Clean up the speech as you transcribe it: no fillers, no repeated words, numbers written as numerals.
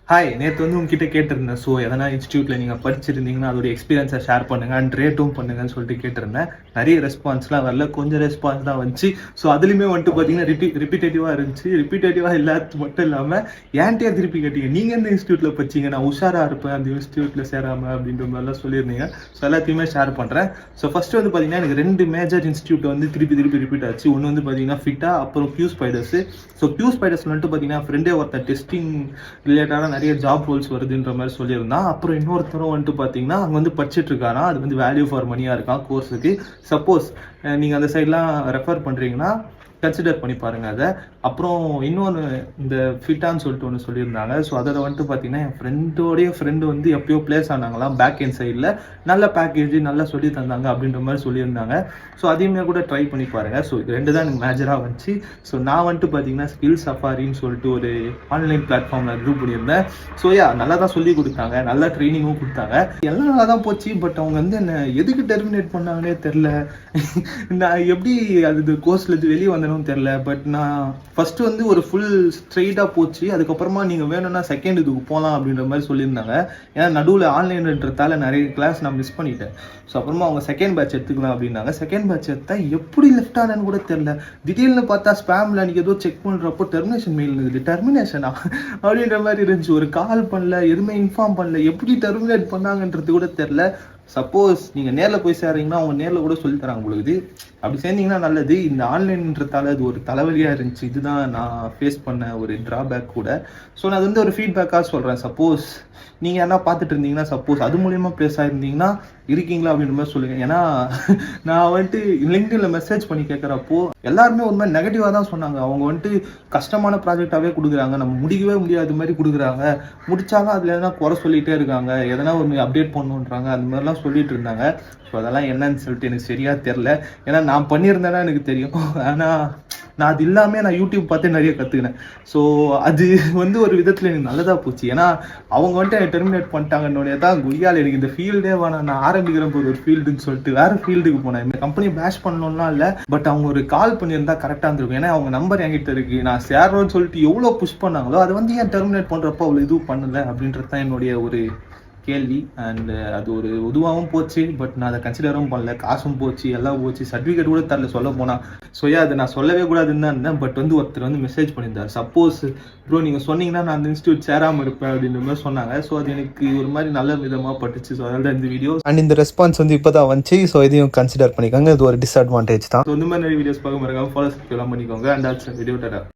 Hi, நேற்று வந்து உங்ககிட்ட கேட்டிருந்தேன். ஸோ எதனா இன்ஸ்டியூட்டில் நீங்கள் படிச்சிருந்தீங்கன்னா அதோட எக்ஸ்பீரியன்ஸை ஷேர் பண்ணுங்கள் அண்ட் ரேட்டும் பண்ணுங்கன்னு சொல்லிட்டு கேட்டிருந்தேன். நிறைய ரெஸ்பான்ஸ்லாம் வரல, கொஞ்சம் ரெஸ்பான்ஸ் தான் வந்துச்சு. ஸோ அதுலேயுமே வந்துட்டு பார்த்தீங்கன்னா ரிப்பீட்டேட்டிவாக இருந்துச்சு. ரிப்பீட்டேட்டிவாக இல்லாத மட்டும் இல்லாமல் ஏன்ட்டே திருப்பி கேட்டீங்க, நீங்கள் எந்த இன்ஸ்டியூட்டில் படிச்சிங்க, நான் உஷாராக இருப்பேன் அந்த இன்ஸ்டியூட்டில் சேராமல் அப்படின்ற மாதிரிலாம் சொல்லியிருந்தீங்க. ஸோ எல்லாத்தையுமே ஷேர் பண்ணுறேன். ஸோ ஃபஸ்ட்டு வந்து பார்த்தீங்கன்னா எனக்கு 2 மேஜர் இன்ஸ்டியூட் வந்து திருப்பி ரிப்பீட் ஆச்சு. ஒன்று வந்து பார்த்தீங்கன்னா ஃபிட்டா, அப்புறம் Q spiders. So Q spiders வந்துட்டு பார்த்தீங்கன்னா ஃப்ரெண்டே ஒருத்தர் டெஸ்டிங் ரிலேட்டடாக நிறைய ஜாப் ரோல்ஸ் வருதுன்ற மாதிரி சொல்லியிருந்தான். அப்புறம் இன்னொருத்தரும் வந்துட்டு பார்த்தீங்கன்னா அங்கே வந்து படிச்சுட்டு இருக்காரா, அது வந்து வேல்யூ ஃபார் மணியாக இருக்கான் கோர்ஸுக்கு. சப்போஸ் நீங்கள் அந்த சைட்லாம் ரெஃபர் பண்ணுறீங்கன்னா கன்சிடர் பண்ணி பாருங்கள் அதை. அப்புறம் இன்னொன்று இந்த ஃபிட்டான்னு சொல்லிட்டு ஒன்று சொல்லியிருந்தாங்க. ஸோ அதில் வந்துட்டு பார்த்தீங்கன்னா என் ஃப்ரெண்டு வந்து எப்பயோ பிளேஸ் ஆனாங்களாம் பேக் எண்ட் சைடில். நல்ல பேக்கேஜ் நல்லா சொல்லி தந்தாங்க அப்படின்ற மாதிரி சொல்லியிருந்தாங்க. ஸோ அதையுமே கூட ட்ரை பண்ணி பாருங்கள். ஸோ இது 2 தான் எனக்கு மேஜராக வந்துச்சு. ஸோ நான் வந்துட்டு பார்த்தீங்கன்னா ஸ்கில் சஃபாரின்னு சொல்லிட்டு ஒரு ஆன்லைன் பிளாட்ஃபார்மில் குரூப் பண்ணியிருந்தேன். ஸோ நல்லா தான் சொல்லி கொடுத்தாங்க, நல்லா ட்ரைனிங்கும் கொடுத்தாங்க, எல்லாம் நல்லா தான் போச்சு. பட் அவங்க வந்து என்ன எதுக்கு டெர்மினேட் பண்ணாங்கன்னே தெரில. நான் எப்படி அது கோர்ஸ்லேருந்து வெளியே வந்தேன்னு தெரில. பட் நான் ஃபர்ஸ்ட் வந்து ஒரு ஃபுல் ஸ்ட்ரெயிட்டாக போச்சு. அதுக்கப்புறமா நீங்கள் வேணும்னா செகண்ட் இதுக்கு போகலாம் அப்படின்ற மாதிரி சொல்லியிருந்தாங்க. ஏன்னா நடுவில் ஆன்லைன்றதால நிறைய கிளாஸ் நான் மிஸ் பண்ணிட்டேன். ஸோ அப்புறமா அவங்க செகண்ட் பேட்ச் எடுத்துக்கலாம் அப்படின்னாங்க. செகண்ட் பேட்ச் எடுத்தா எப்படி லெஃப்ட் ஆனேன்னு கூட தெரில. திடீர்னு பார்த்தா ஸ்பேமில் அன்றைக்கி ஏதோ செக் பண்ணுறப்போ டெர்மினேஷன் மெயில் இருக்குது. டெர்மினேஷனா அப்படின்ற மாதிரி இருந்துச்சு. ஒரு கால் பண்ணல, எதுவுமே இன்ஃபார்ம் பண்ணல, எப்படி டெர்மினேட் பண்ணாங்கன்றது கூட தெரில. சப்போஸ் நீங்கள் நேரில் போய் சேர்றீங்கன்னா அவங்க நேரில் கூட சொல்லி தராங்க உங்களுக்கு. அப்படி சேர்ந்தீங்கன்னா நல்லது. இந்த ஆன்லைன்றதால அது ஒரு தலைவலியாக இருந்துச்சு. இதுதான் நான் ஃபேஸ் பண்ண ஒரு ட்ராபேக் கூட. ஸோ நான் அது வந்து ஒரு ஃபீட்பேக்காக சொல்கிறேன். சப்போஸ் நீங்கள் என்ன பார்த்துட்டு இருந்தீங்கன்னா, சப்போஸ் அது மூலியமாக ப்ளேஸ் ஆகிருந்தீங்கன்னா இருக்கீங்களா அப்படின்ற மாதிரி சொல்லுங்கள். ஏன்னா நான் வந்துட்டு லிங்க்டின்ல மெசேஜ் பண்ணி கேட்குறப்போ எல்லாருமே ஒரு மாதிரி நெகட்டிவாக தான் சொன்னாங்க. அவங்க வந்துட்டு கஷ்டமான ப்ராஜெக்டாகவே கொடுக்குறாங்க, நம்ம முடிக்கவே முடியாத மாதிரி கொடுக்குறாங்க, முடிச்சாலும் அதில் எதனா குறை சொல்லிகிட்டே இருக்காங்க, எதனா ஒன்று அப்டேட் பண்ணுன்றாங்க, அந்த மாதிரிலாம் சொல்லிட்டு இருந்தாங்க. ஸோ அதெல்லாம் என்னன்னு சொல்லிட்டு எனக்கு சரியாக தெரில. ஏன்னா நான் பண்ணியிருந்தேன்னா எனக்கு தெரியும். ஆனால் நான் அது இல்லாமல் நான் யூடியூப் பார்த்து நிறைய கற்றுக்கினேன். ஸோ அது வந்து ஒரு விதத்தில் எனக்கு நல்லதாக போச்சு. ஏன்னா அவங்க வந்துட்டு என்னை டெர்மினேட் பண்ணிட்டாங்கன்னொடனே தான் குய்யால் எனக்கு இந்த ஃபீல்டே வேணாம், நான் ஆரம்பிக்கிற போது ஒரு ஃபீல்டுன்னு சொல்லிட்டு வேறு ஃபீல்டுக்கு போனேன். இந்த கம்பெனி பேஷ் பண்ணணும்னா இல்லை, பட் அவங்க ஒரு கால் பண்ணியிருந்தா கரெக்டாக இருந்திருக்கும். ஏன்னா அவங்க நம்பர் என்கிட்ட இருக்குது, நான் சேரோன்னு சொல்லிட்டு எவ்வளோ புஷ் பண்ணாங்களோ அதை வந்து ஏன் டெர்மினேட் பண்ணுறப்போ அவ்வளோ இதுவும் பண்ணலை அப்படின்றது தான் என்னுடைய ஒரு கேள்வி. அண்ட் அது ஒரு உதுவாகவும் போச்சு. பட் நான் அதை கன்சிடரும் பண்ணல. காசும் போச்சு, எல்லாம் போச்சு, சர்டிஃபிகேட் கூட தரல சொல்ல போனால். ஸோ அதை நான் சொல்லவே கூடாதுன்னு தான் இருந்தேன். பட் வந்து ஒருத்தர் வந்து மெசேஜ் பண்ணியிருந்தார், சப்போஸ் ப்ரோ நீங்கள் சொன்னீங்கன்னா நான் அந்த இன்ஸ்டியூட் சேராமல் இருப்பேன் அப்படின்ற மாதிரி சொன்னாங்க. ஸோ அது எனக்கு ஒரு மாதிரி நல்ல விதமாக பட்டுச்சு. ஸோ அதனால தான் இந்த வீடியோ அண்ட் இந்த ரெஸ்பான்ஸ் வந்து இப்போ தான் வந்துச்சு. ஸோ இதையும் கன்சிடர் பண்ணிக்கோங்க. இது ஒரு டிஸ்அட்வான்டேஜ் தான். ஸோ இந்த மாதிரி நிறைய வீடியோஸ் பார்க்க மறக்காம ஃபாலோ பண்ணிக்கோங்க. And also video Tata.